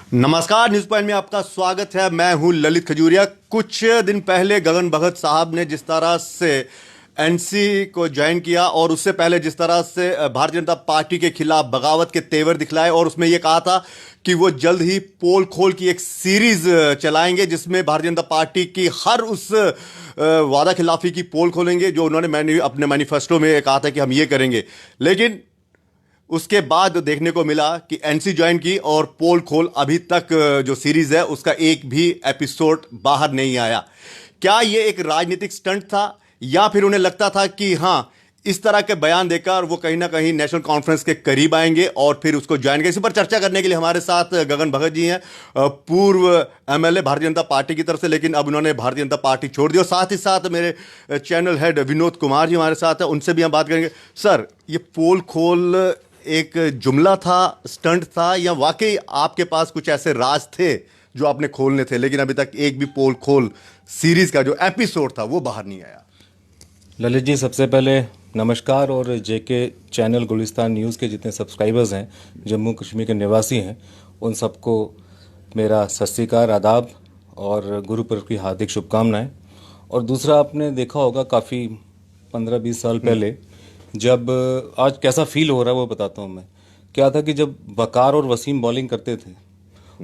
नमस्कार, news point में आपका स्वागत है। मैं हूं ललित खजूरिया। कुछ दिन पहले गगन भगत साहब ने जिस तरह से एनसी को ज्वाइन किया और उससे पहले जिस तरह से भारतीय जनता पार्टी के खिलाफ बगावत के तेवर दिखलाए और उसमें यह कहा था कि वो जल्द ही पोल खोल की एक सीरीज चलाएंगे जिसमें भारतीय जनता पार्टी की हर उस वादा खिलाफी की पोल खोलेंगे जो उन्होंने अपने मैनिफेस्टो में कहा था कि हम ये करेंगे। लेकिन उसके बाद देखने को मिला कि एनसी ज्वाइन की और पोल खोल अभी तक जो सीरीज है उसका एक भी एपिसोड बाहर नहीं आया। क्या ये एक राजनीतिक स्टंट था या फिर उन्हें लगता था कि हाँ, इस तरह के बयान देकर वो कहीं ना कहीं नेशनल कॉन्फ्रेंस के करीब आएंगे और फिर उसको ज्वाइन करेंगे? इसी पर चर्चा करने के लिए हमारे साथ गगन भगत जी हैं, पूर्व एमएलए भारतीय जनता पार्टी की तरफ से, लेकिन अब उन्होंने भारतीय जनता पार्टी छोड़ दी। और साथ ही साथ मेरे चैनल हेड विनोद कुमार जी हमारे साथ हैं, उनसे भी हम बात करेंगे। सर, ये पोल खोल एक जुमला था, स्टंट था, या वाकई आपके पास कुछ ऐसे राज थे जो आपने खोलने थे लेकिन अभी तक एक भी पोल खोल सीरीज का जो एपिसोड था वो बाहर नहीं आया? ललित जी, सबसे पहले नमस्कार। और जेके चैनल गुलिस्तान न्यूज़ के जितने सब्सक्राइबर्स हैं, जम्मू कश्मीर के निवासी हैं, उन सबको मेरा सत श्री अकाल, आदाब और गुरु पर्व की हार्दिक शुभकामनाएं। और दूसरा, आपने देखा होगा काफ़ी 15-20 साल पहले जब, आज कैसा फील हो रहा है वो बताता हूँ मैं। क्या था कि जब वकार और वसीम बॉलिंग करते थे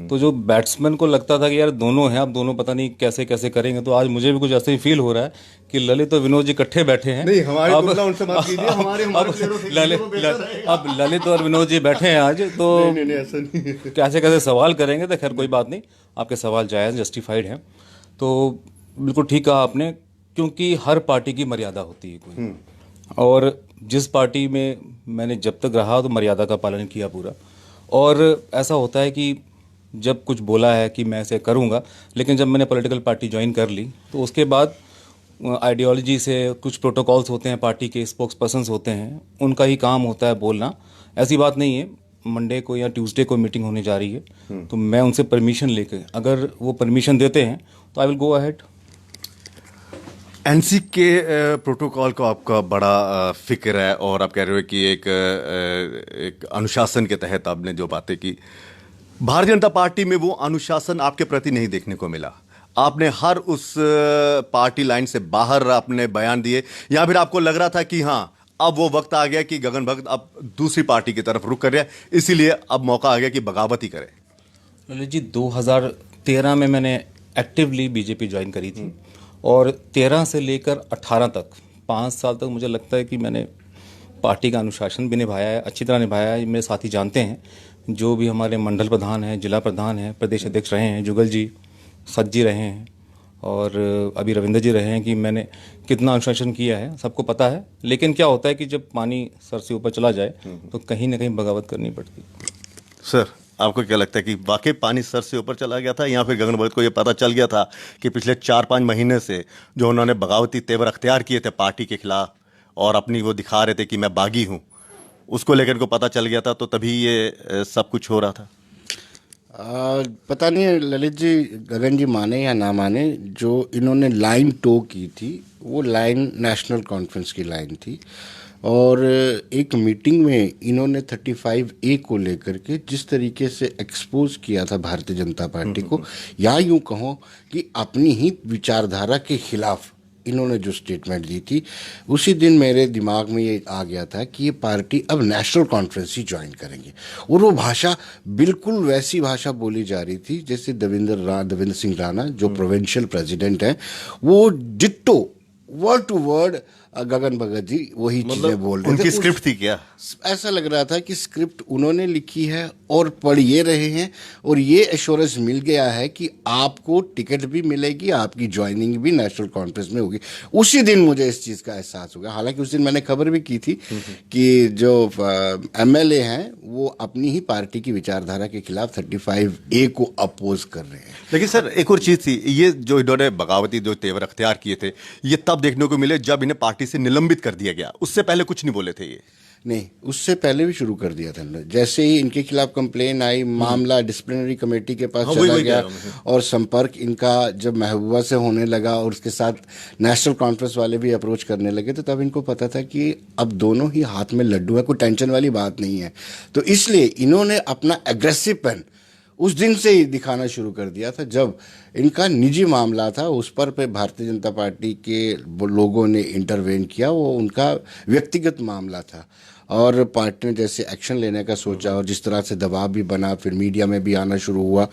तो जो बैट्समैन को लगता था कि यार दोनों हैं, अब दोनों पता नहीं कैसे कैसे करेंगे। तो आज मुझे भी कुछ ऐसे ही फील हो रहा है कि ललित और विनोद जी इकट्ठे बैठे हैं। नहीं, हमारी तुलना उनसे मत कीजिए। अब ललित और विनोद जी बैठे हैं आज, तो नहीं, ऐसा नहीं। कैसे कैसे सवाल करेंगे। तो खैर कोई बात नहीं, आपके सवाल जायज़, जस्टिफाइड हैं। तो बिल्कुल ठीक कहा आपने, क्योंकि हर पार्टी की मर्यादा होती है कोई, और जिस पार्टी में मैंने जब तक रहा तो मर्यादा का पालन किया पूरा। और ऐसा होता है कि जब कुछ बोला है कि मैं ऐसे करूंगा, लेकिन जब मैंने पॉलिटिकल पार्टी ज्वाइन कर ली तो उसके बाद आइडियोलॉजी से कुछ प्रोटोकॉल्स होते हैं, पार्टी के स्पोक्स पर्सन्स होते हैं, उनका ही काम होता है बोलना। ऐसी बात नहीं है, मंडे को या ट्यूसडे को मीटिंग होने जा रही है तो मैं उनसे परमिशन लेकर, अगर वो परमिशन देते हैं तो I will go ahead. NC के प्रोटोकॉल को आपका बड़ा फिक्र है और आप कह रहे हो कि एक अनुशासन के तहत आपने जो बातें की। भारतीय जनता पार्टी में वो अनुशासन आपके प्रति नहीं देखने को मिला। आपने हर उस पार्टी लाइन से बाहर अपने बयान दिए, या फिर आपको लग रहा था कि हाँ, अब वो वक्त आ गया कि गगन भगत अब दूसरी पार्टी की तरफ रुख कर रहे हैं, इसीलिए अब मौका आ गया कि बगावत ही करें? ललित जी, 2013 में मैंने एक्टिवली बीजेपी ज्वाइन करी थी और 13 से लेकर 18 तक 5 साल तक मुझे लगता है कि मैंने पार्टी का अनुशासन भी निभाया है, अच्छी तरह निभाया है। मेरे साथी जानते हैं, जो भी हमारे मंडल प्रधान हैं, जिला प्रधान हैं, प्रदेश अध्यक्ष रहे हैं, जुगल जी, सच जी रहे हैं और अभी रविंद्र जी रहे हैं, कि मैंने कितना अनुशासन किया है सबको पता है। लेकिन क्या होता है कि जब पानी सर से ऊपर चला जाए तो कहीं ना कहीं बगावत करनी पड़ती। सर, आपको क्या लगता है कि वाकई पानी सर से ऊपर चला गया था, या फिर गगन भगत को यह पता चल गया था कि पिछले 4-5 महीने से जो उन्होंने बगावती तेवर अख्तियार किए थे पार्टी के खिलाफ और अपनी वो दिखा रहे थे कि मैं बागी हूँ, उसको लेकर इनको पता चल गया था, तो तभी ये सब कुछ हो रहा था? पता नहीं ललित जी, गगन जी माने या ना माने, जो इन्होंने लाइन टो की थी वो लाइन नेशनल कॉन्फ्रेंस की लाइन थी। और एक मीटिंग में इन्होंने 35A को लेकर के जिस तरीके से एक्सपोज किया था भारतीय जनता पार्टी को, या यूँ कहो कि अपनी ही विचारधारा के खिलाफ इन्होंने जो स्टेटमेंट दी थी, उसी दिन मेरे दिमाग में ये आ गया था कि ये पार्टी अब नेशनल कॉन्फ्रेंस ही ज्वाइन करेंगे। और वो भाषा बिल्कुल वैसी भाषा बोली जा रही थी जैसे देवेंद्र सिंह राणा जो प्रोविंशियल प्रेसिडेंट हैं, वो डिट्टो वर्ड टू वर्ड गगन भगत जी वही चीजें बोल रहे थे। उनकी स्क्रिप्ट थी क्या? ऐसा लग रहा था कि स्क्रिप्ट उन्होंने लिखी है और पढ़ ये रहे हैं, और ये एश्योरेंस मिल गया है कि आपको टिकट भी मिलेगी, आपकी ज्वाइनिंग भी नेशनल कॉन्फ्रेंस में होगी। उसी दिन मुझे इस चीज़ का एहसास हो गया। हालांकि उस दिन मैंने खबर भी की थी कि जो एमएलए हैं वो अपनी ही पार्टी की विचारधारा के खिलाफ 35A को अपोज कर रहे हैं। लेकिन सर, एक और चीज़ थी, ये जो इन्होंने बगावती जो तेवर अख्तियार किए थे, ये तब देखने को मिले जब इन्हें पार्टी से निलंबित कर दिया गया। उससे पहले कुछ नहीं बोले थे ये? नहीं, उससे पहले भी शुरू कर दिया था। जैसे ही इनके खिलाफ कंप्लेन आई, मामला डिसिप्लिनरी कमेटी के पास चला गया और संपर्क इनका जब महबूबा से होने लगा और उसके साथ नेशनल कॉन्फ्रेंस वाले भी अप्रोच करने लगे, तो तब इनको पता था कि अब दोनों ही हाथ में लड्डू है, कोई टेंशन वाली बात नहीं है। तो इसलिए इन्होंने अपना एग्रेसिव पेन उस दिन से ही दिखाना शुरू कर दिया था जब इनका निजी मामला था, उस पर भारतीय जनता पार्टी के लोगों ने इंटरवेन किया। वो उनका व्यक्तिगत मामला था और पार्टी ने जैसे एक्शन लेने का सोचा और जिस तरह से दबाव भी बना, फिर मीडिया में भी आना शुरू हुआ,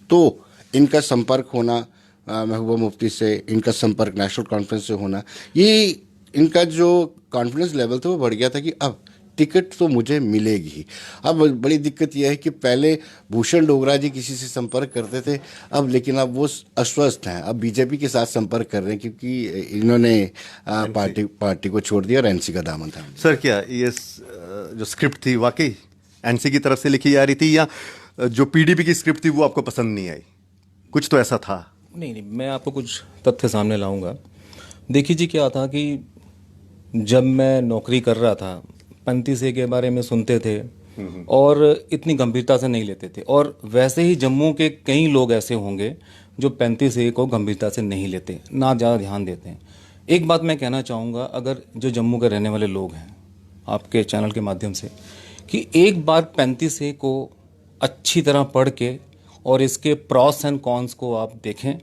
तो इनका संपर्क होना महबूबा मुफ्ती से, इनका संपर्क नेशनल कॉन्फ्रेंस से होना, ये इनका जो कॉन्फिडेंस लेवल था वो बढ़ गया था कि अब टिकट तो मुझे मिलेगी ही। अब बड़ी दिक्कत यह है कि पहले भूषण डोगरा जी किसी से संपर्क करते थे, अब लेकिन अब वो अस्वस्थ हैं, अब बीजेपी के साथ संपर्क कर रहे हैं क्योंकि इन्होंने पार्टी को छोड़ दिया और एनसी का दामन था। सर, क्या ये जो स्क्रिप्ट थी वाकई एनसी की तरफ से लिखी जा रही थी, या जो पीडीपी की स्क्रिप्ट थी वो आपको पसंद नहीं आई? कुछ तो ऐसा था। नहीं, मैं आपको कुछ तथ्य सामने लाऊंगा। देखिए जी, क्या था कि जब मैं नौकरी कर रहा था, 35A के बारे में सुनते थे और इतनी गंभीरता से नहीं लेते थे, और वैसे ही जम्मू के कई लोग ऐसे होंगे जो 35A को गंभीरता से नहीं लेते, ना ज़्यादा ध्यान देते हैं। एक बात मैं कहना चाहूँगा, अगर जो जम्मू के रहने वाले लोग हैं, आपके चैनल के माध्यम से, कि एक बार 35A को अच्छी तरह पढ़ के और इसके प्रॉस एंड कॉन्स को आप देखें,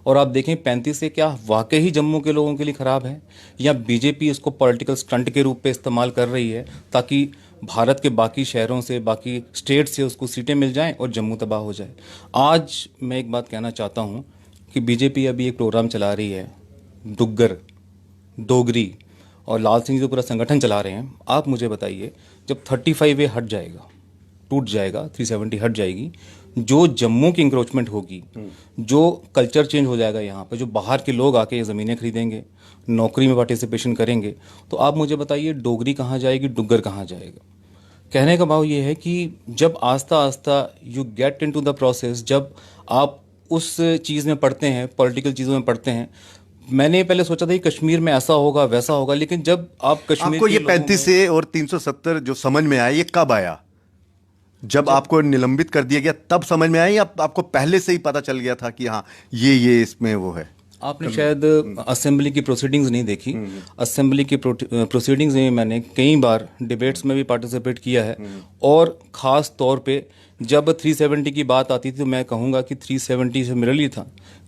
और आप देखें 35A क्या वाकई ही जम्मू के लोगों के लिए ख़राब है, या बीजेपी इसको पॉलिटिकल स्टंट के रूप पे इस्तेमाल कर रही है ताकि भारत के बाकी शहरों से, बाकी स्टेट से उसको सीटें मिल जाएं और जम्मू तबाह हो जाए। आज मैं एक बात कहना चाहता हूँ कि बीजेपी अभी एक प्रोग्राम चला रही है, डुग्गर, डोगरी, और लाल सिंह जी तो पूरा संगठन चला रहे हैं। आप मुझे बताइए, जब 35A हट जाएगा, टूट जाएगा, 370 हट जाएगी, जो जम्मू की इंक्रोचमेंट होगी, जो कल्चर चेंज हो जाएगा यहाँ पे, जो बाहर के लोग आके ये ज़मीनें खरीदेंगे, नौकरी में पार्टिसिपेशन करेंगे, तो आप मुझे बताइए डोगरी कहाँ जाएगी, डुग्गर कहाँ जाएगा? कहने का भाव ये है कि जब आस्ता आस्ता you get into the process, जब आप उस चीज़ में पढ़ते हैं, पॉलिटिकल चीज़ों में पढ़ते हैं, मैंने पहले सोचा था कि कश्मीर में ऐसा होगा, वैसा होगा, लेकिन जब आप कश्मीर आपको के ये लोगों में- 35A और 370 जो समझ में आया, ये कब आया? जब आपको निलंबित कर दिया गया तब समझ में आई, या आपको पहले से ही पता चल गया था कि हाँ ये इसमें वो है? आपने शायद असेंबली की प्रोसीडिंग्स नहीं देखी। असेंबली की प्रोसीडिंग्स में मैंने कई बार डिबेट्स में भी पार्टिसिपेट किया है, और ख़ास तौर पे जब 370 की बात आती थी तो मैं कहूँगा कि 370 से मिरली था।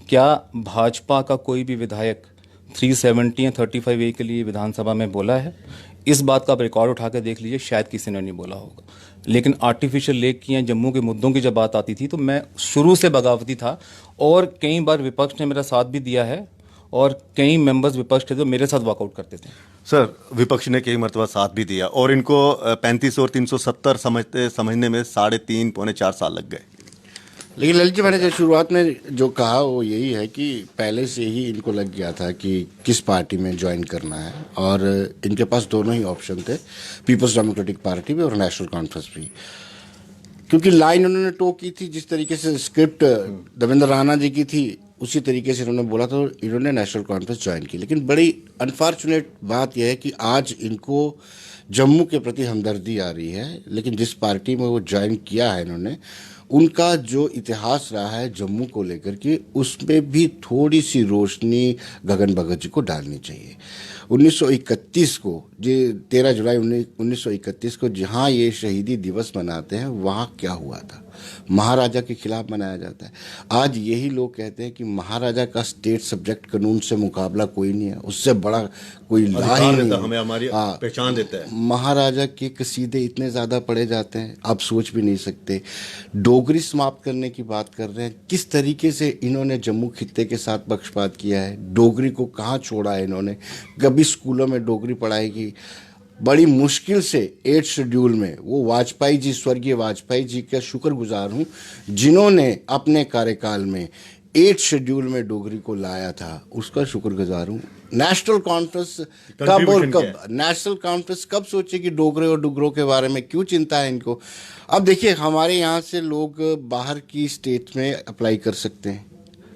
क्या भाजपा का कोई भी विधायक 370 या 35A के लिए विधानसभा में बोला है? इस बात का आप रिकॉर्ड उठा के देख लीजिए, शायद किसी ने नहीं बोला होगा। लेकिन आर्टिफिशियल लेक की या जम्मू के मुद्दों की जब बात आती थी तो मैं शुरू से बगावती था, और कई बार विपक्ष ने मेरा साथ भी दिया है, और कई मेंबर्स विपक्ष थे जो मेरे साथ वॉकआउट करते थे। सर, विपक्ष ने कई मरतबा साथ भी दिया, और इनको 35 और 370 समझने में 3.5 पौने 4 साल लग गए। लेकिन ललित जी, मैंने जो शुरुआत में जो कहा वो यही है कि पहले से ही इनको लग गया था कि किस पार्टी में ज्वाइन करना है, और इनके पास दोनों ही ऑप्शन थे, पीपल्स डेमोक्रेटिक पार्टी भी और नेशनल कॉन्फ्रेंस भी, क्योंकि लाइन उन्होंने टो की थी, जिस तरीके से स्क्रिप्ट देवेंद्र राणा जी की थी उसी तरीके से इन्होंने बोला था, इन्होंने नेशनल कॉन्फ्रेंस ज्वाइन की। लेकिन बड़ी अनफॉर्चुनेट बात यह है कि आज इनको जम्मू के प्रति हमदर्दी आ रही है, लेकिन जिस पार्टी में वो ज्वाइन किया है इन्होंने, उनका जो इतिहास रहा है जम्मू को लेकर के, उसमें भी थोड़ी सी रोशनी गगन भगत जी को डालनी चाहिए। 1931 को, ये 13 जुलाई 1931 को जहाँ ये शहीदी दिवस मनाते हैं, वहाँ क्या हुआ था? महाराजा के खिलाफ मनाया जाता है। आज यही लोग कहते हैं कि महाराजा का स्टेट सब्जेक्ट कानून से मुकाबला कोई नहीं है, उससे बड़ा कोई ला ही नहीं है। हमें हमारी पहचान देता है। महाराजा के कसीदे इतने ज़्यादा पढ़े जाते हैं, आप सोच भी नहीं सकते। डोगरी समाप्त करने की बात कर रहे हैं, किस तरीके से इन्होंने जम्मू खित्ते के साथ पक्षपात किया है, डोगरी को कहाँ छोड़ा है इन्होंने, कभी स्कूलों में डोगरी पढ़ाई की। बड़ी मुश्किल से 8 शेड्यूल में, वो वाजपेयी जी, स्वर्गीय वाजपेयी जी का शुक्रगुजार हूँ जिन्होंने अपने कार्यकाल में 8 शेड्यूल में डोगरी को लाया था, उसका शुक्रगुजार हूँ। नेशनल कॉन्फ्रेंस कब और कब, नेशनल कॉन्फ्रेंस कब सोचेगी डोगरे और डुगरों के बारे में? क्यों चिंता है इनको? अब देखिए, हमारे यहाँ से लोग बाहर की स्टेट में अप्लाई कर सकते हैं।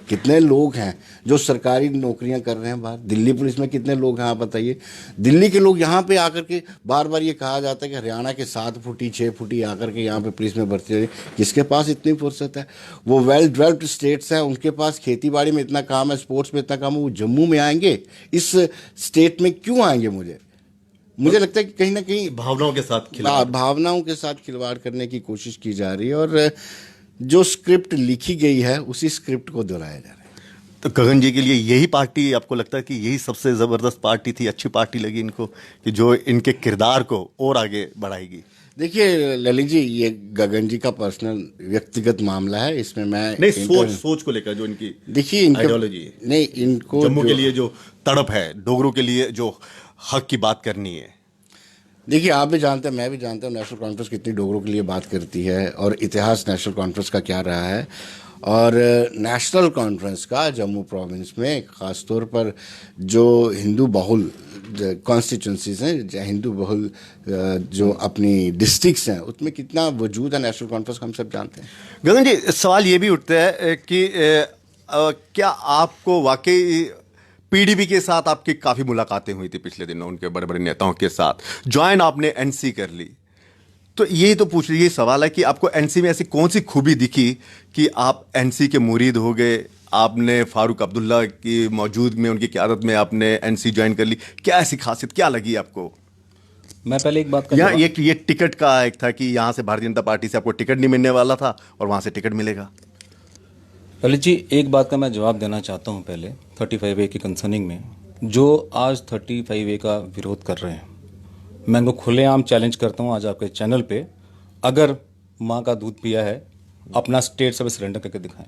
कितने लोग हैं जो सरकारी नौकरियां कर रहे हैं बाहर? दिल्ली पुलिस में कितने लोग हैं आप बताइए। दिल्ली के लोग यहाँ पे आकर के, बार बार ये कहा जाता है कि हरियाणा के 7 फुटी 6 फुटी आकर के यहाँ पे पुलिस में भर्ती हो रही, किसके पास इतनी फुर्सत है? वो वेल डेवलप्ड स्टेट्स हैं, उनके पास खेती बाड़ी में इतना काम है, स्पोर्ट्स में इतना काम है, वो जम्मू में आएंगे? इस स्टेट में क्यों आएंगे? मुझे लगता है कि कहीं ना कहीं भावनाओं के साथ भावनाओं के साथ खिलवाड़ करने की कोशिश की जा रही है। और जो स्क्रिप्ट लिखी गई है उसी स्क्रिप्ट को दोहराया जा रहा है। तो गगन जी के लिए यही पार्टी आपको लगता है कि यही सबसे ज़बरदस्त पार्टी थी, अच्छी पार्टी लगी इनको, कि जो इनके किरदार को और आगे बढ़ाएगी? देखिए ललित जी, ये गगन जी का पर्सनल व्यक्तिगत मामला है, इसमें मैं नहीं, सोच को लेकर जो इनकी देखिए इनका आइडियोलॉजी है, नहीं, इनको जम्मू के लिए जो तड़प है, डोगरों के लिए जो हक की बात करनी है। देखिए आप भी जानते हैं, मैं भी जानता हूँ नेशनल कॉन्फ्रेंस कितनी डोगरों के लिए बात करती है और इतिहास नेशनल कॉन्फ्रेंस का क्या रहा है। और नेशनल कॉन्फ्रेंस का जम्मू प्रोविंस में ख़ास तौर पर जो हिंदू बहुल कॉन्स्टिट्यूंसीज हैं, हिंदू बहुल जो अपनी डिस्ट्रिक्ट्स हैं, उसमें कितना वजूद है नेशनल कॉन्फ्रेंस का हम सब जानते हैं। गगन जी, सवाल ये भी उठता है कि क्या आपको वाकई पीडीपी के साथ आपकी काफ़ी मुलाकातें हुई थी पिछले दिनों, उनके बड़े बड़े नेताओं के साथ ज्वाइन आपने एनसी कर ली, तो यही तो पूछ रही, ये सवाल है कि आपको एनसी में ऐसी कौन सी खूबी दिखी कि आप एनसी के मुरीद हो गए, आपने फारूक अब्दुल्ला की मौजूद में, उनकी क़यादत में आपने एनसी ज्वाइन कर ली? क्या ऐसी खासियत क्या लगी आपको? मैं पहले एक बात का यहाँ ये टिकट का एक था कि यहाँ से भारतीय जनता पार्टी से आपको टिकट नहीं मिलने वाला था और वहाँ से टिकट मिलेगा। ललित जी, एक बात का मैं जवाब देना चाहता हूँ पहले 35A की कंसर्निंग में। जो आज 35A का विरोध कर रहे हैं, मैं उनको खुलेआम चैलेंज करता हूँ आज आपके चैनल पे, अगर माँ का दूध पिया है अपना स्टेट सर्विस सरेंडर करके दिखाएं।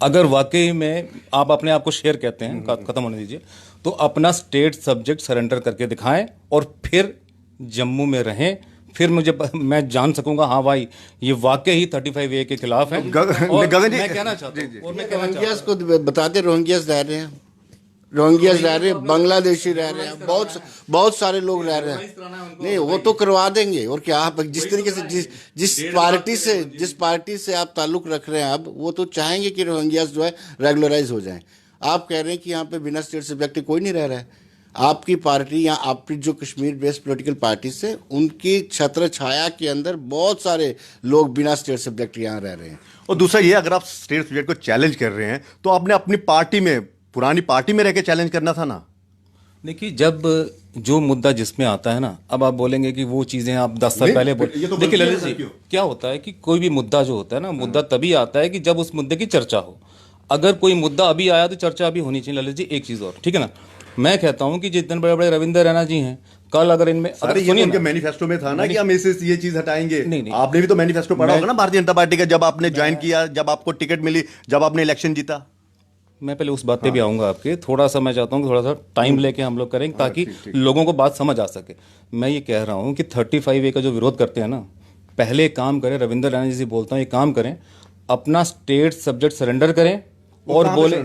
अगर वाकई में आप अपने आप को शेर कहते हैं, खत्म होने दीजिए, तो अपना स्टेट सब्जेक्ट सरेंडर करके दिखाएं और फिर जम्मू में रहें, फिर मैं जान सकूंगा हाँ भाई ये वाकई ही 35A के खिलाफ है। और मैं कहना चाहता हूँ, रोहिंग्यास को बताते, रोहिंग्यास रह रहे हैं, रोहिंग्यास रह रहे हैं, बांग्लादेशी रह रहे हैं, बहुत सारे लोग रह रहे हैं। नहीं, वो तो करवा देंगे। और क्या आप जिस तरीके से जिस पार्टी से आप ताल्लुक रख रहे हैं, अब वो तो चाहेंगे कि रोहिंग्यास जो है रेगुलराइज हो जाएं। आप कह रहे हैं कि यहाँ पे बिना स्टेट सब्जेक्ट कोई नहीं रह रहा है। आपकी पार्टी या आपकी जो कश्मीर बेस्ड पॉलिटिकल पार्टी से, उनकी छत्र छाया के अंदर बहुत सारे लोग बिना स्टेट सब्जेक्ट यहाँ रह रहे हैं। और दूसरा ये, अगर आप स्टेट सब्जेक्ट को चैलेंज कर रहे हैं तो आपने अपनी पार्टी में, पुरानी पार्टी में रह के चैलेंज करना था ना। देखिए, जब जो मुद्दा जिसमें आता है ना, अब आप बोलेंगे कि वो चीज़ें आप 10 साल पहले देखिए ललित जी, क्या होता है कि कोई भी मुद्दा जो होता है ना, मुद्दा तभी आता है कि जब उस मुद्दे की चर्चा हो। अगर कोई मुद्दा अभी आया तो चर्चा अभी होनी चाहिए। ललित जी, एक चीज़ और, ठीक है ना, मैं कहता हूं कि जितने बड़े बड़े रविंदर रैना जी हैं, कल अगर इनमें उनके मैनिफेस्टो में था ना कि हम ये चीज हटाएंगे। नहीं, आपने भी तो मैनिफेस्टो पढ़ा होगा ना भारतीय जनता पार्टी का, जब आपने ज्वाइन किया, जब आपको टिकट मिली, जब आपने इलेक्शन जीता। मैं पहले उस बात पे भी आऊंगा आपके, थोड़ा सा मैं चाहता हूं कि थोड़ा सा टाइम लेके हम लोग करें ताकि लोगों को बात समझ आ सके। मैं ये कह रहा हूं कि 35A का जो विरोध करते हैं ना, पहले काम करें, रविंदर रैना जी से बोलता हूं, ये काम करें, अपना स्टेट सब्जेक्ट सरेंडर करें। और बोले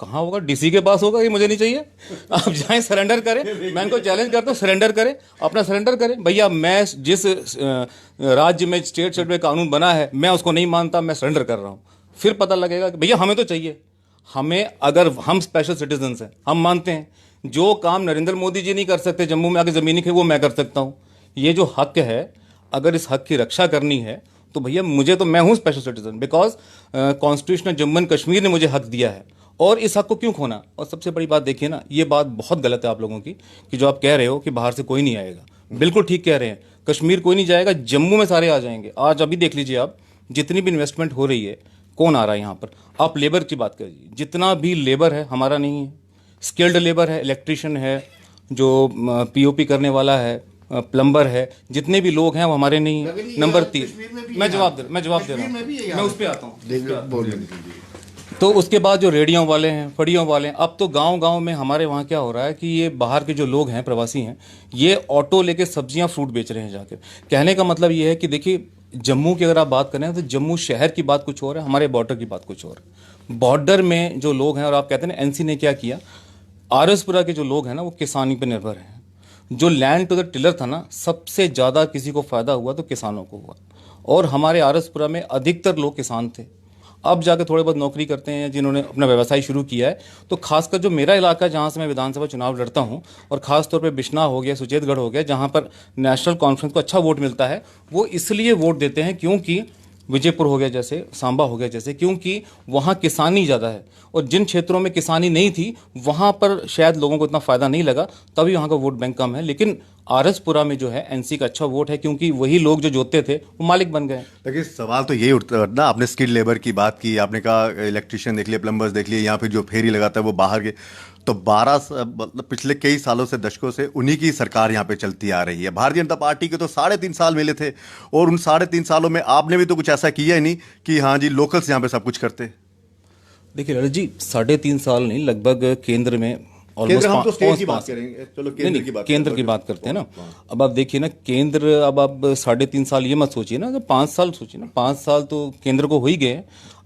कहाँ होगा, डीसी के पास होगा, ये मुझे नहीं चाहिए। आप जाएं, सरेंडर करें। मैं इनको चैलेंज करता हूँ, सरेंडर करें, अपना सरेंडर करें। भैया, मैं जिस राज्य में स्टेट सर्टिफिकेट कानून बना है, मैं उसको नहीं मानता, मैं सरेंडर कर रहा हूँ। फिर पता लगेगा कि भैया हमें तो चाहिए। हमें, अगर हम स्पेशल सिटीजन हैं, हम मानते हैं जो काम नरेंद्र मोदी जी नहीं कर सकते जम्मू में आके जमीनी के, वो मैं कर सकता हूँ। ये जो हक है, अगर इस हक की रक्षा करनी है तो भैया मुझे तो, मैं हूँ special citizen, because constitution Jammu and Kashmir ने मुझे हक दिया है, और इस हक को क्यों खोना। और सबसे बड़ी बात देखिए ना, ये बात बहुत गलत है आप लोगों की कि जो आप कह रहे हो कि बाहर से कोई नहीं आएगा। बिल्कुल ठीक कह रहे हैं, कश्मीर कोई नहीं जाएगा, जम्मू में सारे आ जाएंगे। आज अभी देख लीजिए आप, जितनी भी इन्वेस्टमेंट हो रही है, कौन आ रहा है यहाँ पर। आप लेबर की बात करिए, जितना भी लेबर है हमारा नहीं है, स्किल्ड लेबर है, इलेक्ट्रिशियन है, जो पीओपी करने वाला है, प्लम्बर है, जितने भी लोग हैं वो हमारे नहीं है। नंबर 3, मैं जवाब दे रहा हूँ, मैं उस पर आता हूँ। तो उसके बाद जो रेडियों वाले हैं, फड़ियों वाले हैं, अब तो गांव-गांव में हमारे वहाँ क्या हो रहा है कि ये बाहर के जो लोग हैं, प्रवासी हैं, ये ऑटो लेके सब्जियां फ्रूट बेच रहे हैं जाके। कहने का मतलब ये है कि देखिए, जम्मू की अगर आप बात करें तो जम्मू शहर की बात कुछ और है, हमारे बॉर्डर की बात कुछ और है। बॉर्डर में जो लोग हैं, और आप कहते हैं ना एनसी ने क्या किया, आरएसपुरा के जो लोग हैं ना, वो किसानी पर निर्भर हैं। जो लैंड टू द टिलर था ना, सबसे ज़्यादा किसी को फ़ायदा हुआ तो किसानों को हुआ, और हमारे आरएसपुरा में अधिकतर लोग किसान थे। अब जाके थोड़े बहुत नौकरी करते हैं जिन्होंने अपना व्यवसाय शुरू किया है। तो खासकर जो मेरा इलाका, जहाँ से मैं विधानसभा चुनाव लड़ता हूँ, और खासतौर पे बिश्ना हो गया, सुचेतगढ़ हो गया, जहाँ पर नेशनल कॉन्फ्रेंस को अच्छा वोट मिलता है, वो इसलिए वोट देते हैं क्योंकि विजयपुर हो गया जैसे, सांबा हो गया जैसे, क्योंकि वहाँ किसानी ज़्यादा है। और जिन क्षेत्रों में किसानी नहीं थी, वहाँ पर शायद लोगों को इतना फ़ायदा नहीं लगा, तभी वहाँ का वोट बैंक कम है। लेकिन आरएसपुरा में जो है एनसी का अच्छा वोट है, क्योंकि वही लोग जो जोतते थे वो मालिक बन गए। देखिए सवाल तो यही उठता है ना, आपने स्किल्ड लेबर की बात की, आपने कहा इलेक्ट्रिशियन देख लिए, प्लम्बर्स देख लिए, यहाँ पे जो फेरी लगाता है वो बाहर के, तो 12 पिछले कई सालों से, दशकों से उन्हीं की सरकार यहाँ पे चलती आ रही है। भारतीय जनता पार्टी के तो 3.5 साल मिले थे, और उन 3.5 सालों में आपने भी तो कुछ ऐसा किया ही नहीं कि हाँ जी लोकल्स यहाँ पे सब कुछ करते। देखिए ललित जी, 3.5 साल नहीं, लगभग केंद्र में केंद्र, हम तो स्टेट की almost बात पाँच- करेंगे, चलो नहीं, केंद्र नहीं, की बात केंद्र की बात करते हैं ना। अब आप देखिए ना, केंद्र, अब आप 3.5 साल ये मत सोचिए ना, तो 5 साल सोचिए ना, 5 साल तो केंद्र को हो ही गए।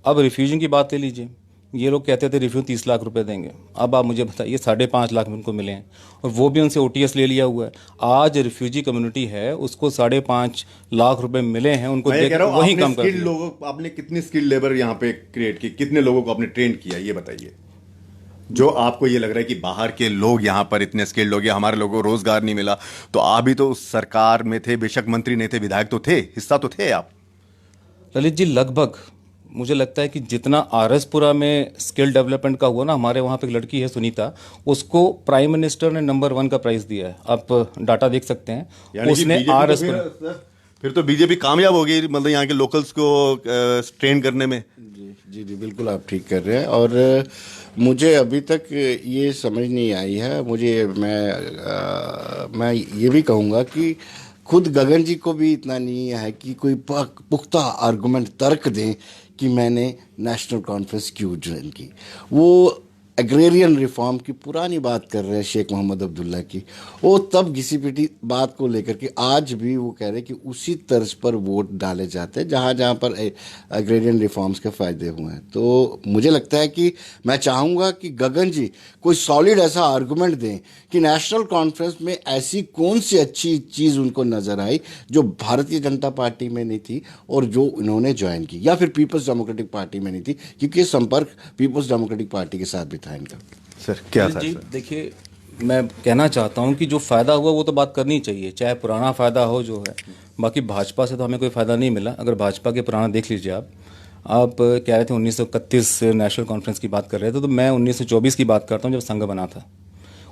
अब रिफ्यूजिंग की बात ले लीजिए, ये लोग कहते थे रिफ्यूज 30 लाख रुपए देंगे, अब आप मुझे बताइए 5.5 लाख में उनको मिले हैं, और वो भी उनसे ओटीएस ले लिया हुआ है। आज रिफ्यूजी कम्युनिटी है, उसको 5.5 लाख रुपए मिले हैं, उनको मैं ये कह रहा हूँ, वही आपने कम कर स्किल्ड दिया। लोगों, आपने कितनी स्किल्ड लेबर यहाँ पे क्रिएट की, कितने लोगों को आपने ट्रेन किया, ये बताइए। जो आपको ये लग रहा है कि बाहर के लोग यहाँ पर इतने स्किल्ड हो गए, हमारे लोगों को रोजगार नहीं मिला, तो आप भी तो उस सरकार में थे, बेशक मंत्री नहीं थे, विधायक तो थे, हिस्सा तो थे आप। ललित जी, लगभग मुझे लगता है कि जितना आरएसपुरा में स्किल डेवलपमेंट का हुआ ना, हमारे वहाँ पे एक लड़की है सुनीता, उसको प्राइम मिनिस्टर ने नंबर 1 का प्राइज दिया है, आप डाटा देख सकते हैं। यानी कि उसने BJP तो आरएसपुरा, फिर तो बीजेपी कामयाब हो गई, मतलब यहाँ के लोकल्स को ट्रेन करने में। जी, बिल्कुल आप ठीक कर रहे हैं। और मुझे अभी तक ये समझ नहीं आई है, मैं ये भी कहूँगा कि खुद गगन जी को भी इतना नहीं है कि कोई पुख्ता आर्गुमेंट, तर्क दें कि मैंने नेशनल कॉन्फ्रेंस क्यों ज्वाइन की। वो एग्रेरियन रिफॉर्म की पुरानी बात कर रहे हैं शेख मोहम्मद अब्दुल्ला की, वो तब घिसी पिटी बात को लेकर के आज भी वो कह रहे हैं कि उसी तर्ज पर वोट डाले जाते हैं जहाँ जहाँ पर एग्रेरियन रिफॉर्म्स के फ़ायदे हुए हैं। तो मुझे लगता है कि मैं चाहूँगा कि गगन जी कोई सॉलिड ऐसा आर्गूमेंट दें कि नेशनल कॉन्फ्रेंस में ऐसी कौन सी अच्छी चीज़ उनको नज़र आई जो भारतीय जनता पार्टी में नहीं थी और जो इन्होंने ज्वाइन की, या फिर पीपल्स डेमोक्रेटिक पार्टी में नहीं थी, क्योंकि ये संपर्क पीपल्स डेमोक्रेटिक पार्टी के साथ भी था इनका। सर क्या था जी सर? देखिए, मैं कहना चाहता हूं कि जो फ़ायदा हुआ वो तो बात करनी चाहिए, चाहे पुराना फ़ायदा हो जो है। बाकी भाजपा से तो हमें कोई फ़ायदा नहीं मिला। अगर भाजपा के पुराना देख लीजिए आप कह रहे थे 1931 नेशनल कॉन्फ्रेंस की बात कर रहे थे, तो मैं 1924 की बात करता हूं, जब संघ बना था।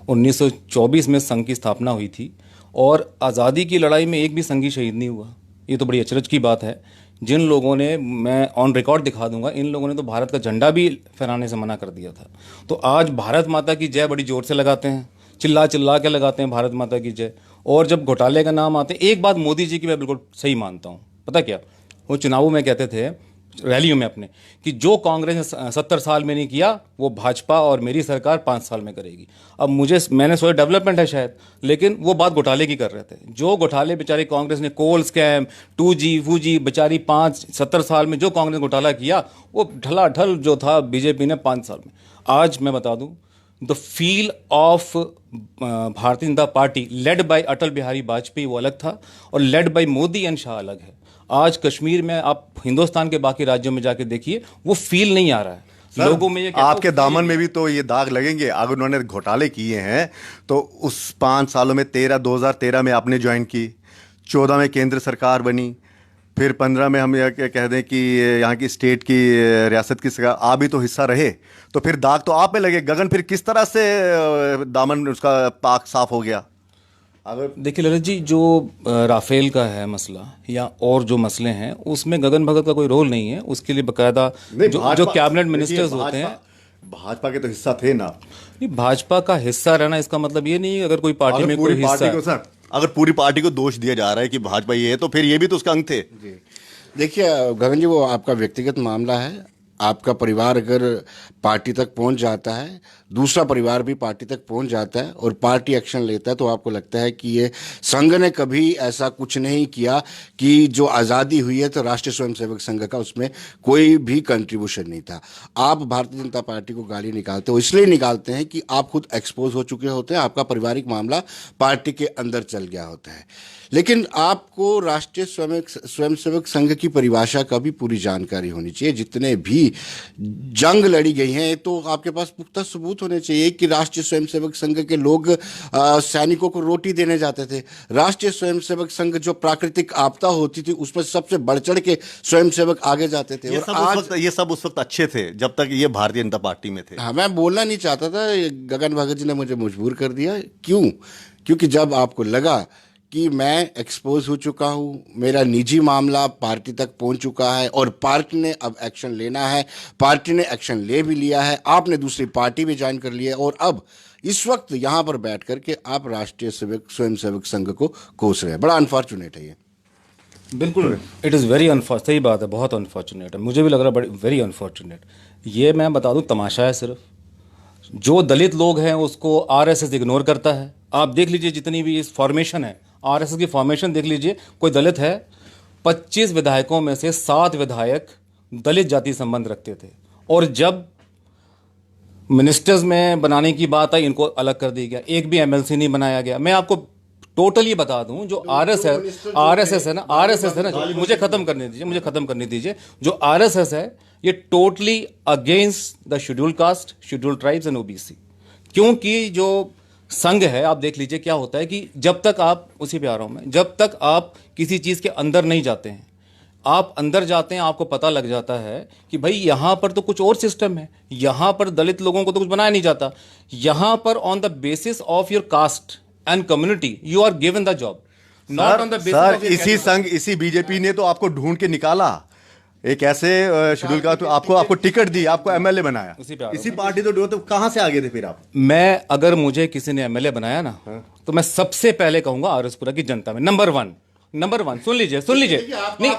1924 में संघ की स्थापना हुई थी, और आज़ादी की लड़ाई में एक भी संघी शहीद नहीं हुआ। ये तो बड़ी अचरज की बात है। जिन लोगों ने, मैं ऑन रिकॉर्ड दिखा दूंगा, इन लोगों ने तो भारत का झंडा भी फहराने से मना कर दिया था। तो आज भारत माता की जय बड़ी जोर से लगाते हैं, चिल्ला चिल्ला के लगाते हैं भारत माता की जय, और जब घोटाले का नाम आते हैं, एक बात मोदी जी की मैं बिल्कुल सही मानता हूँ, पता क्या, वो चुनावों में कहते थे रैलियों में अपने कि जो कांग्रेस ने 70 साल में नहीं किया वो भाजपा और मेरी सरकार 5 साल में करेगी। अब मैंने सोचा डेवलपमेंट है शायद, लेकिन वो बात घोटाले की कर रहे थे। जो घोटाले बेचारी कांग्रेस ने, कोल स्कैम, 2G वूजी, बेचारी 70 साल में जो कांग्रेस ने घोटाला किया, वो ढलाढल जो था बीजेपी ने 5 साल में। आज मैं बता दूं, the feel of Bharatiya Janata party led by Atal Bihari Vajpayee वो अलग था, और led by Modi and Shah अलग है। आज कश्मीर में, आप हिंदुस्तान के बाकी राज्यों में जाके देखिए, वो फील नहीं आ रहा है लोगों में। ये आपके दामन में भी तो ये दाग लगेंगे अगर उन्होंने घोटाले किए हैं। तो उस 5 सालों में 2013 में आपने ज्वाइन की, 14 में केंद्र सरकार बनी, फिर 15 में हम यह कह दें कि यहाँ की स्टेट की, रियासत की सरकार, आप भी तो हिस्सा रहे, तो फिर दाग तो आप पे लगे। गगन फिर किस तरह से दामन उसका पाक साफ हो गया? अगर देखिए ललित जी, जो राफेल का है मसला या और जो मसले हैं, उसमें गगन भगत का कोई रोल नहीं है। उसके लिए बकायदा जो कैबिनेट मिनिस्टर्स होते हैं, भाजपा के तो हिस्सा थे ना। नहीं, भाजपा का हिस्सा रहना इसका मतलब ये नहीं है अगर कोई पार्टी में कोई हिस्सा है। सर, अगर पूरी पार्टी को दोष दिया जा रहा है कि भाजपा ये है, तो फिर ये भी तो उसका अंग थे। देखिए गगन जी, वो आपका व्यक्तिगत मामला है। आपका परिवार अगर पार्टी तक पहुंच जाता है, दूसरा परिवार भी पार्टी तक पहुंच जाता है और पार्टी एक्शन लेता है, तो आपको लगता है कि ये संघ ने कभी ऐसा कुछ नहीं किया कि जो आज़ादी हुई है तो राष्ट्रीय स्वयंसेवक संघ का उसमें कोई भी कंट्रीब्यूशन नहीं था। आप भारतीय जनता पार्टी को गाली निकालते हो, इसलिए निकालते हैं कि आप खुद एक्सपोज हो चुके होते हैं, आपका पारिवारिक मामला पार्टी के अंदर चल गया होता है। लेकिन आपको राष्ट्रीय स्वयंसेवक संघ की परिभाषा का भी पूरी जानकारी होनी चाहिए। जितने भी जंग लड़ी गई हैं, तो आपके पास पुख्ता सबूत होने चाहिए कि राष्ट्रीय स्वयंसेवक संघ के लोग सैनिकों को रोटी देने जाते थे। राष्ट्रीय स्वयंसेवक संघ जो प्राकृतिक आपदा होती थी उसमें सबसे बढ़ चढ़ के स्वयंसेवक आगे जाते थे। ये सब उस वक्त अच्छे थे जब तक ये भारतीय जनता पार्टी में थे। हाँ, मैं बोलना नहीं चाहता था, गगन भगत जी ने मुझे मजबूर कर दिया। क्यों? क्योंकि जब आपको लगा कि मैं एक्सपोज हो चुका हूँ, मेरा निजी मामला पार्टी तक पहुँच चुका है और पार्टी ने अब एक्शन लेना है, पार्टी ने एक्शन ले भी लिया है, आपने दूसरी पार्टी भी ज्वाइन कर लिया है और अब इस वक्त यहाँ पर बैठ कर के आप राष्ट्रीय स्वयंसेवक संघ को कोस रहे हैं। बड़ा अनफॉर्चुनेट है ये। बिल्कुल, इट इज़ वेरी अनफॉर्चुनेट। सही बात है, बहुत अनफॉर्चुनेट है, मुझे भी लग रहा है बड़ी वेरी अनफॉर्चुनेट। ये मैं बता दूं, तमाशा है सिर्फ। जो दलित लोग हैं उसको आरएसएस इग्नोर करता है। आप देख लीजिए जितनी भी इस फॉर्मेशन है, आरएसएस की फॉर्मेशन देख लीजिए, कोई दलित है, 25 विधायकों में से 7 विधायक दलित जाति संबंध रखते थे, और जब मिनिस्टर्स में बनाने की बात आई इनको अलग कर दिया गया, एक भी एमएलसी नहीं बनाया गया। मैं आपको टोटली बता दूं, जो आरएसएस है ना, मुझे खत्म करने दीजिए, जो आरएसएस है ये totally against the schedule caste, schedule tribes and OBC. क्योंकि जो संघ है, आप देख लीजिए क्या होता है कि जब तक आप, उसी पे आ रहा हूं मैं, जब तक आप किसी चीज के अंदर नहीं जाते हैं, आप अंदर जाते हैं आपको पता लग जाता है कि भाई यहां पर तो कुछ और सिस्टम है, यहां पर दलित लोगों को तो कुछ बनाया नहीं जाता, यहां पर on the basis of your caste and community you are given the job, not on the basis sir of your इसी संघ, इसी बीजेपी ने तो आपको ढूंढ के निकाला, एक ऐसे शेड्यूल का, तो आपको टिकट दी, आपको एमएलए बनाया, इसी पार्टी तो कहां से आगे थे फिर आप? मैं, अगर मुझे किसी ने एमएलए बनाया ना, तो मैं सबसे पहले कहूंगा आरएसपुरा की जनता में नंबर वन, सुन लीजिए नहीं,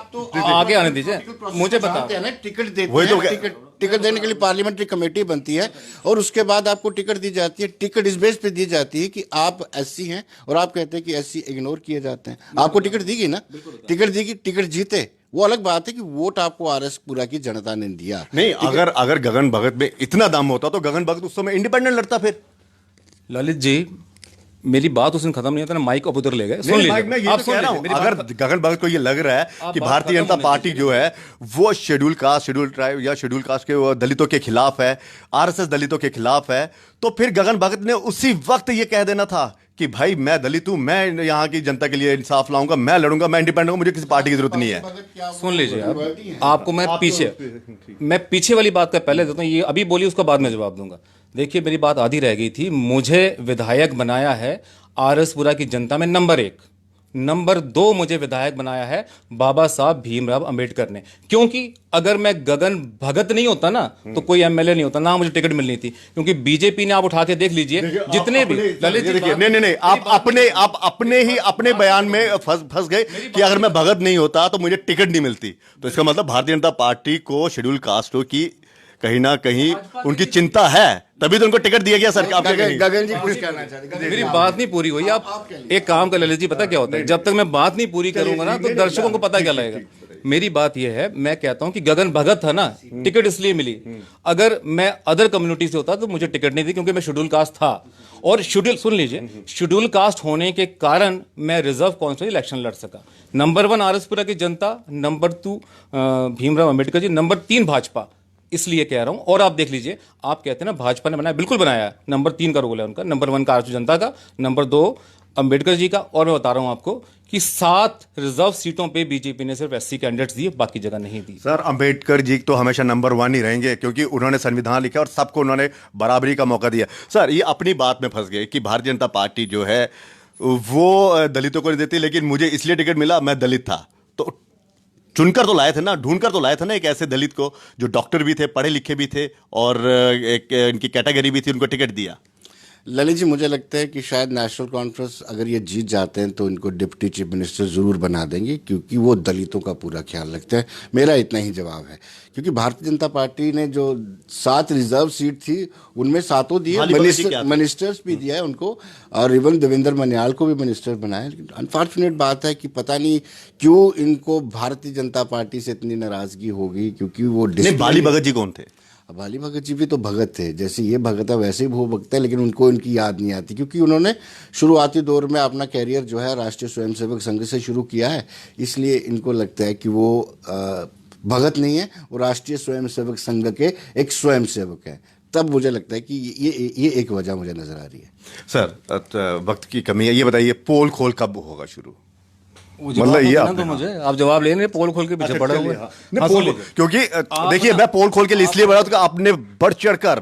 आगे आने दीजिए, मुझे बताओ। टिकट देते टिकट देने के लिए पार्लियामेंट्री कमेटी बनती है और उसके बाद आपको टिकट दी जाती है। टिकट इस बेस पे दी जाती है कि आप एससी हैं और आप कहते हैं कि एससी इग्नोर किए जाते हैं। आपको टिकट दी गई ना, टिकट दी गई, टिकट जीते, वो अलग बात है कि वोट आपको आरएसपुरा की जनता ने दिया। नहीं, अगर गगन भगत में इतना दम होता तो गगन भगत उस समय इंडिपेंडेंट लड़ता। फिर ललित जी, मेरी बात उसने खत्म नहीं होता ना, माइक अब उधर ले गए। सुन लीजिए, मैं ये तो कह रहा हूं, अगर गगन भगत को ये लग रहा है कि भारतीय जनता पार्टी जो है वो शेड्यूल कास्ट, शेड्यूल ट्राइब या शेड्यूल कास्ट के वो दलितों के खिलाफ है, आरएसएस दलितों के खिलाफ है, तो फिर गगन भगत ने उसी वक्त ये कह देना था कि भाई मैं दलित हूं, मैं यहाँ की जनता के लिए इंसाफ लाऊंगा, मैं लड़ूंगा, मैं इंडिपेंडेंट हूं, मुझे किसी पार्टी की जरूरत नहीं है। सुन लीजिए आपको मैं पीछे वाली बात का पहले देता हूँ, ये अभी बोली उसका बाद में जवाब दूंगा। देखिए मेरी बात आधी रह गई थी। मुझे विधायक बनाया है आरएसपुरा की जनता में नंबर 1, नंबर 2 मुझे विधायक बनाया है बाबा साहब भीमराव अंबेडकर ने। क्योंकि अगर मैं गगन भगत नहीं होता ना तो कोई एमएलए नहीं होता, ना मुझे टिकट मिलनी थी। क्योंकि बीजेपी ने, आप उठा के देख लीजिए जितने भी ललित जी, नहीं, आप अपने बयान में फंस गए कि अगर मैं भगत नहीं होता तो मुझे टिकट नहीं मिलती। तो इसका मतलब भारतीय जनता पार्टी को शेड्यूल कास्टों की कहीं ना कहीं उनकी चिंता है, तभी तो उनको टिकट दिया गया सरकार। गगन जी कुछ कहना चाहते हैं? मेरी बात नहीं पूरी हुई। आप एक काम कर ललित जी, पता क्या होता है, जब तक मैं बात नहीं पूरी करूंगा ना तो दर्शकों को पता क्या लगेगा। मेरी बात यह है, मैं कहता हूं कि गगन भगत था ना, टिकट इसलिए मिली। अगर मैं अदर कम्युनिटी से होता तो मुझे टिकट नहीं थी, क्योंकि मैं शेड्यूल कास्ट था। और शेड्यूल, सुन लीजिए, शेड्यूल कास्ट होने के कारण मैं रिजर्व कौंसिल इलेक्शन लड़ सका। नंबर 1 आरएसपुरा की जनता, नंबर 2 भीमराव अंबेडकर जी, नंबर 3 भाजपा। इसलिए कह रहा हूं। और आप देख लीजिए, आप कहते हैं ना भाजपा ने बनाया, बिल्कुल बनाया है। नंबर 3 का रोल है उनका, नंबर 1 का जनता का, नंबर 2 अंबेडकर जी का। और मैं बता रहा हूं आपको कि 7 रिजर्व सीटों पे बीजेपी ने सिर्फ एससी कैंडिडेट्स दिए, बाकी जगह नहीं दी। सर अंबेडकर जी तो हमेशा नंबर 1 ही रहेंगे, क्योंकि उन्होंने संविधान लिखा और सबको उन्होंने बराबरी का मौका दिया। सर ये अपनी बात में फंस गए कि भारतीय जनता पार्टी जो है वो दलितों को नहीं देती, लेकिन मुझे इसलिए टिकट मिला, मैं दलित था। तो चुनकर तो लाए थे ना, ढूंढकर तो लाए थे ना एक ऐसे दलित को जो डॉक्टर भी थे, पढ़े लिखे भी थे और एक इनकी कैटेगरी भी थी, उनको टिकट दिया। ललित जी, मुझे लगता है कि शायद नेशनल कॉन्फ्रेंस अगर ये जीत जाते हैं तो इनको डिप्टी चीफ मिनिस्टर ज़रूर बना देंगे, क्योंकि वो दलितों का पूरा ख्याल रखते हैं। मेरा इतना ही जवाब है, क्योंकि भारतीय जनता पार्टी ने जो 7 रिजर्व सीट थी उनमें 7 दिए, मिनिस्टर्स भी दिया है उनको, और इवन देवेंद्र मनियाल को भी मिनिस्टर बनाया। लेकिन अनफॉर्चुनेट बात है कि पता नहीं क्यों इनको भारतीय जनता पार्टी से इतनी नाराज़गी होगी, क्योंकि वो बाली भगत जी कौन थे? बाली भगत जी भी तो भगत थे, जैसे ये भगत है वैसे ही वो भगत है, लेकिन उनको इनकी याद नहीं आती, क्योंकि उन्होंने शुरुआती दौर में अपना कैरियर जो है राष्ट्रीय स्वयंसेवक संघ से शुरू किया है। इसलिए इनको लगता है कि वो भगत नहीं है, वो राष्ट्रीय स्वयंसेवक संघ के एक स्वयंसेवक है। तब मुझे लगता है कि ये एक वजह मुझे नजर आ रही है। सर वक्त की कमी है, ये बताइए पोल खोल कब होगा शुरू? मतलब ये तो मुझे आप जवाब ले रहे, पोल खोल के पीछे पड़े हुए। क्योंकि देखिए मैं पोल खोल के लिए इसलिए बढ़ा कि आपने बढ़ चढ़कर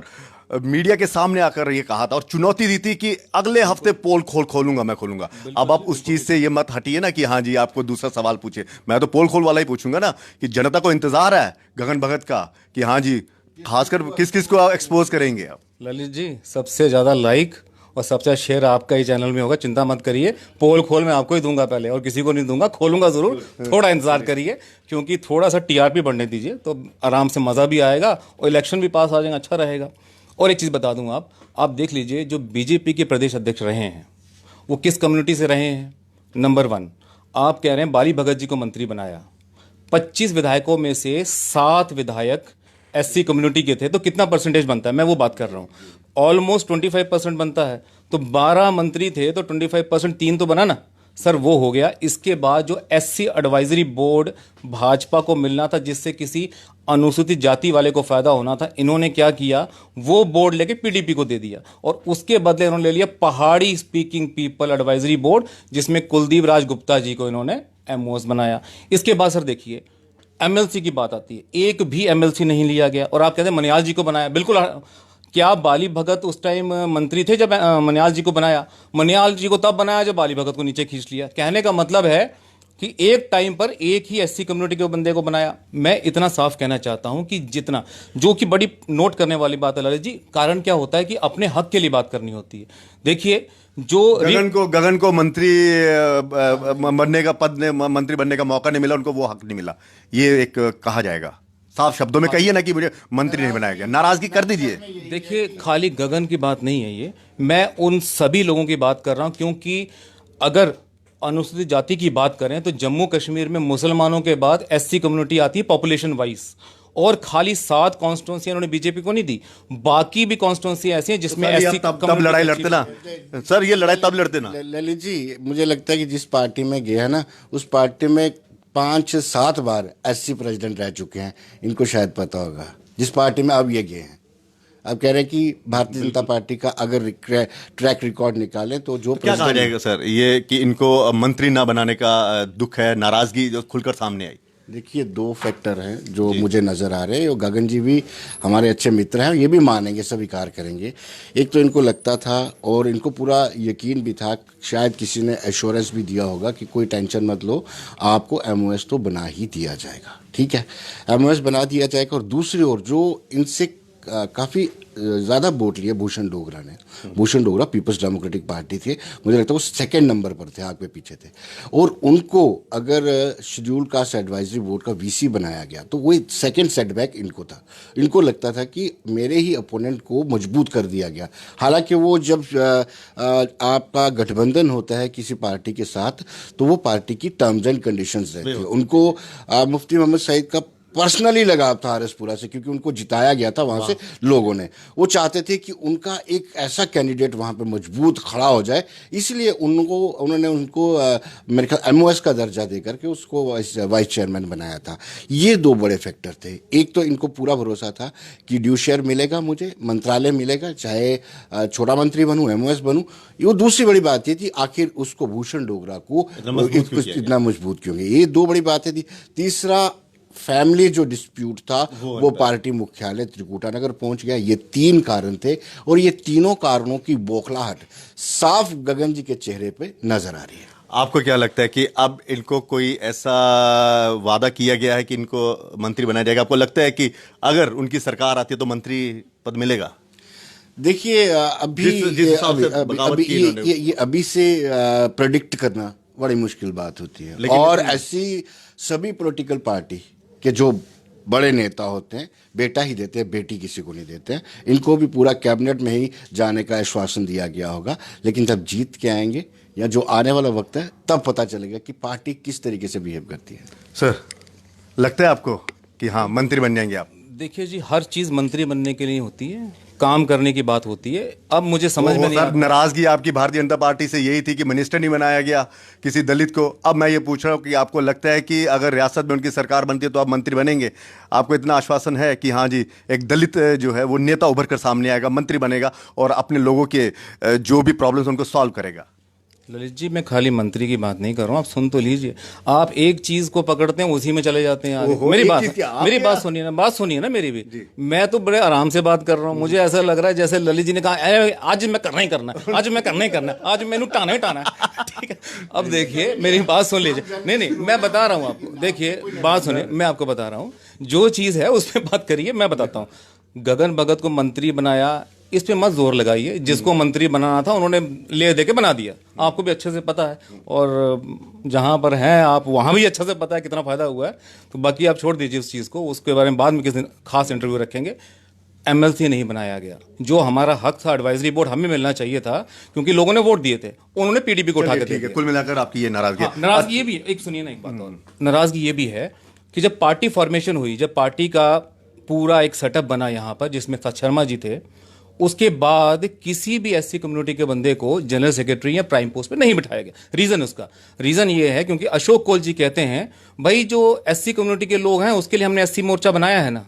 मीडिया के सामने आकर ये कहा था और चुनौती दी थी कि अगले हफ्ते पोल खोलूंगा, मैं खोलूंगा। अब आप उस चीज से ये मत हटिए ना कि हाँ जी आपको दूसरा सवाल पूछे, मैं तो पोल खोल वाला ही पूछूंगा ना कि जनता को इंतजार है गगन भगत का कि हाँ जी खासकर किस किस को एक्सपोज करेंगे आप। ललित जी, सबसे ज़्यादा लाइक और सबसे ज़्यादा शेयर आपका ही चैनल में होगा, चिंता मत करिए। पोल खोल मैं आपको ही दूंगा पहले, और किसी को नहीं दूंगा, खोलूंगा ज़रूर। थोड़ा इंतजार करिए, क्योंकि थोड़ा सा टीआरपी बढ़ने दीजिए तो आराम से मज़ा भी आएगा और इलेक्शन भी पास आ जाएगा, अच्छा रहेगा। और एक चीज़ बता दूँ, आप देख लीजिए, जो बीजेपी के प्रदेश अध्यक्ष रहे हैं वो किस कम्युनिटी से रहे हैं। नंबर 1, आप कह रहे हैं बाली भगत जी को मंत्री बनाया, 25 विधायकों में से 7 विधायक एससी कम्युनिटी के थे, तो कितना परसेंटेज बनता है, मैं वो बात कर रहा हूँ। ऑलमोस्ट 25% बनता है, तो 12 मंत्री थे तो 25% 3 तो बना ना सर, वो हो गया। इसके बाद जो एससी एडवाइजरी बोर्ड भाजपा को मिलना था, जिससे किसी अनुसूचित जाति वाले को फायदा होना था, इन्होंने क्या किया, वो बोर्ड लेके पीडीपी को दे दिया, और उसके बदले इन्होंने ले लिया पहाड़ी स्पीकिंग पीपल एडवाइजरी बोर्ड, जिसमें कुलदीप राज गुप्ता जी को इन्होंने एमओएस बनाया। इसके बाद सर देखिए, एमएलसी की बात आती है, एक भी एमएलसी नहीं लिया गया, और आप कहते हैं मनियाल जी को बनाया। बिल्कुल, क्या बाली भगत उस टाइम मंत्री थे जब मनियाल जी को बनाया? मनियाल जी को तब बनाया जब बाली भगत को नीचे खींच लिया। कहने का मतलब है कि एक टाइम पर एक ही एससी कम्युनिटी के बंदे को बनाया। मैं इतना साफ कहना चाहता हूं कि जितना, जो कि बड़ी नोट करने वाली बात है ललित जी, कारण क्या होता है कि अपने हक के लिए बात करनी होती है। देखिए, जो गगन को मंत्री बनने का मंत्री बनने का मौका नहीं मिला, उनको वो हक नहीं मिला, ये एक कहा जाएगा। साफ शब्दों में कहिए ना कि मुझे मंत्री नहीं बनाया गया, नाराजगी कर दीजिए। देखिए, खाली गगन की बात नहीं है ये, मैं उन सभी लोगों की बात कर रहा हूं, क्योंकि अगर अनुसूचित जाति की बात करें तो जम्मू कश्मीर में मुसलमानों के बाद एससी कम्युनिटी आती है पॉपुलेशन वाइज, और खाली 7 कॉन्स्टिट्यूंसी उन्होंने बीजेपी को नहीं दी, बाकी भी कॉन्स्टिट्यूंसी ऐसी हैं जिसमें एससी तब लड़ाई लड़ते ना सर, ये लड़ाई तब लड़ते ना। ललित जी, मुझे लगता है कि जिस पार्टी में गया ना, उस पार्टी में 5-7 बार एससी प्रेसिडेंट रह चुके हैं, इनको शायद पता होगा, जिस पार्टी में अब ये गए हैं। अब कह रहे हैं कि भारतीय जनता पार्टी का अगर ट्रैक रिकॉर्ड निकालें तो जो क्या कहा जाएगा सर, ये कि इनको मंत्री ना बनाने का दुख है, नाराजगी जो खुलकर सामने आई? देखिए, 2 फैक्टर हैं जो मुझे नज़र आ रहे हैं, और गगन जी भी हमारे अच्छे मित्र हैं, ये भी मानेंगे, स्वीकार करेंगे। एक तो इनको लगता था और इनको पूरा यकीन भी था, शायद किसी ने एश्योरेंस भी दिया होगा कि कोई टेंशन मत लो, आपको एमओएस तो बना ही दिया जाएगा, ठीक है, एमओएस बना दिया जाएगा। और दूसरी ओर जो इनसे काफ़ी ज़्यादा वोट लिए भूषण डोगरा ने, Bhushan Dogra People's Democratic Party थे, मुझे लगता है वो 2nd नंबर पर थे, आगे पीछे थे, और उनको अगर शेड्यूल कास्ट एडवाइजरी बोर्ड का वीसी बनाया गया तो वो 2nd सेटबैक इनको था। इनको लगता था कि मेरे ही अपोनेंट को मजबूत कर दिया गया। हालांकि वो जब आपका गठबंधन होता है किसी पार्टी के साथ, तो वो पार्टी की टर्म्स एंड कंडीशंस रहती है। उनको मुफ्ती मोहम्मद सईद का पर्सनली लगाव था आरएसपुरा से, क्योंकि उनको जिताया गया था वहाँ से लोगों ने। वो चाहते थे कि उनका एक ऐसा कैंडिडेट वहाँ पे मजबूत खड़ा हो जाए, इसलिए उन्होंने उनको मेरे ख्याल एमओएस का दर्जा दे करके उसको वाइस चेयरमैन बनाया था। ये 2 बड़े फैक्टर थे। एक तो इनको पूरा भरोसा था कि ड्यू शेयर मिलेगा, मुझे मंत्रालय मिलेगा, चाहे छोटा मंत्री बनूँ, एमओएस बनूँ। वो दूसरी बड़ी बात ये थी, आखिर उसको भूषण डोगरा को इतना मजबूत क्यों गया, ये 2 बड़ी बातें थी। तीसरा, फैमिली जो डिस्प्यूट था वो पार्टी मुख्यालय त्रिकुटानगर पहुंच गया। ये 3 कारण थे, और ये तीनों कारणों की बौखलाहट साफ गगन जी के चेहरे पे नजर आ रही है। आपको क्या लगता है कि अब इनको कोई ऐसा वादा किया गया है कि इनको मंत्री बनाया जाएगा? आपको लगता है कि अगर उनकी सरकार आती है तो मंत्री पद मिलेगा? देखिए, अभी से प्रेडिक्ट करना बड़ी मुश्किल बात होती है, और ऐसी सभी पॉलिटिकल पार्टी के जो बड़े नेता होते हैं बेटा ही देते हैं, बेटी किसी को नहीं देते हैं। इनको भी पूरा कैबिनेट में ही जाने का आश्वासन दिया गया होगा, लेकिन जब जीत के आएंगे या जो आने वाला वक्त है तब पता चलेगा कि पार्टी किस तरीके से बिहेव करती है। सर, लगता है आपको कि हाँ मंत्री बन जाएंगे आप? देखिए जी, हर चीज़ मंत्री बनने के लिए होती है, काम करने की बात होती है। अब मुझे समझ में नहीं आता, नाराजगी आपकी भारतीय जनता पार्टी से यही थी कि मिनिस्टर नहीं बनाया गया किसी दलित को। अब मैं ये पूछ रहा हूँ कि आपको लगता है कि अगर रियासत में उनकी सरकार बनती है तो आप मंत्री बनेंगे? आपको इतना आश्वासन है कि हाँ जी, एक दलित जो है वो नेता उभर कर सामने आएगा, मंत्री बनेगा और अपने लोगों के जो भी प्रॉब्लम्स उनको सॉल्व करेगा? ललित जी, मैं खाली मंत्री की बात नहीं कर रहा हूँ, आप सुन तो लीजिए। आप एक चीज को पकड़ते हैं, उसी में चले जाते हैं आगे। ओहो, मेरी एक बात चीज क्या, आप मेरी क्या? बात सुनिए ना मेरी भी। मैं तो बड़े आराम से बात कर रहा हूँ। मुझे ऐसा लग रहा है जैसे ललित जी ने कहा, "अरे, आज मैं करना ही करना है, आज मैं करना ही करना है, आज मैंने टाना ही टाना है।" ठीक है, अब देखिए मेरी बात सुन लीजिए। नहीं, मैं बता रहा हूँ आपको, देखिए बात सुनिए, मैं आपको बता रहा हूँ, जो चीज़ है उस पर बात करिए, मैं बताता हूँ। गगन भगत को मंत्री बनाया, इस पे मत जोर लगाइए। जिसको मंत्री बनाना था उन्होंने ले दे के बना दिया, आपको भी अच्छे से पता है, और जहां पर हैं आप वहां भी अच्छे से पता है कितना फायदा हुआ है। तो बाकी आप छोड़ दीजिए उस चीज़ को, उसके बारे में बाद में किसी दिन खास इंटरव्यू रखेंगे। एमएलसी नहीं बनाया गया, जो हमारा हक था, एडवाइजरी बोर्ड हमें मिलना चाहिए था, क्योंकि लोगों ने वोट दिए थे, उन्होंने पीडीपी को उठा के दे ठीक है, दिया। कुल मिलाकर आपकी ये नाराजगी है। नाराजगी ये भी, एक सुनिए ना, एक बात और, नाराजगी ये भी है कि जब पार्टी फॉर्मेशन हुई, जब पार्टी का पूरा एक सेटअप बना यहाँ पर, जिसमें सच शर्मा जी थे, उसके बाद किसी भी एससी कम्युनिटी के बंदे को जनरल सेक्रेटरी या प्राइम पोस्ट पे नहीं बिठाया गया। रीजन उसका रीजन ये है क्योंकि अशोक कोल जी कहते हैं, भाई जो एससी कम्युनिटी के लोग हैं उसके लिए हमने एससी मोर्चा बनाया है ना।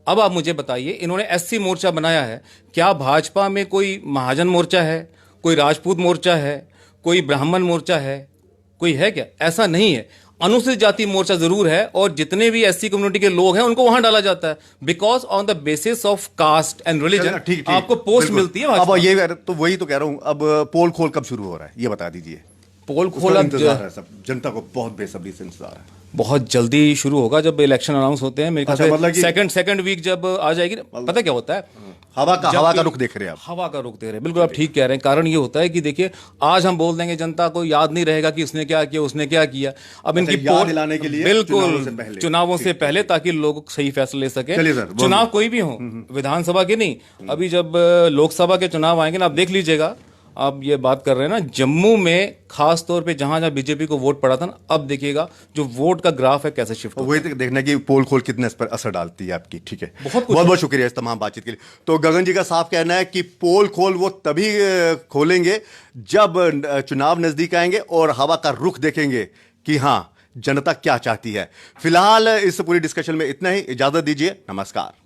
अब आप मुझे बताइए, इन्होंने एससी मोर्चा बनाया है, क्या भाजपा में कोई महाजन मोर्चा है, कोई राजपूत मोर्चा है, कोई ब्राह्मण मोर्चा है, कोई है क्या? ऐसा नहीं है। अनुसूचित जाति मोर्चा जरूर है, और जितने भी एससी कम्युनिटी के लोग हैं उनको वहां डाला जाता है, because on the basis of caste and religion ठीक, आपको पोस्ट बिल्कुल। मिलती है। अब ये तो वही तो कह रहा हूं, अब पोल खोल कब शुरू हो रहा है ये बता दीजिए। पोल उसका खोला इंतजार है, सब जनता को बहुत बेसब्री से इंतजार है। बहुत जल्दी शुरू होगा, जब इलेक्शन अनाउंस होते हैं, मेरे ख्याल अच्छा, से मतलब कि- सेकंड वीक जब आ जाएगी। पता क्या होता है, हवा का जबकि- रुख देख रहे हैं आप। हवा का रुख दे रहे हैं, बिल्कुल आप ठीक कह रहे हैं। कारण ये होता है कि देखिए, आज हम बोल देंगे, जनता को याद नहीं रहेगा कि उसने क्या किया, उसने क्या किया। अब इनकी याद पोल दिलाने के लिए बिल्कुल चुनावों से पहले, ताकि लोग सही फैसले ले सके। चलिए सर, चुनाव कोई भी हो, विधानसभा के नहीं, अभी जब लोकसभा के चुनाव आएंगे ना, आप देख लीजिएगा। आप ये बात कर रहे हैं ना, जम्मू में खास तौर पे जहां जहां बीजेपी को वोट पड़ा था ना, अब देखिएगा जो वोट का ग्राफ है कैसे शिफ्ट होता है। वही देखना कि पोल खोल कितने इस पर असर डालती है आपकी। ठीक है, बहुत कुछ बहुत बहुत शुक्रिया इस तमाम बातचीत के लिए। तो गगन जी का साफ कहना है कि पोल खोल वो तभी खोलेंगे जब चुनाव नजदीक आएंगे और हवा का रुख देखेंगे कि हाँ, जनता क्या चाहती है। फिलहाल इस पूरी डिस्कशन में इतना ही, इजाजत दीजिए, नमस्कार।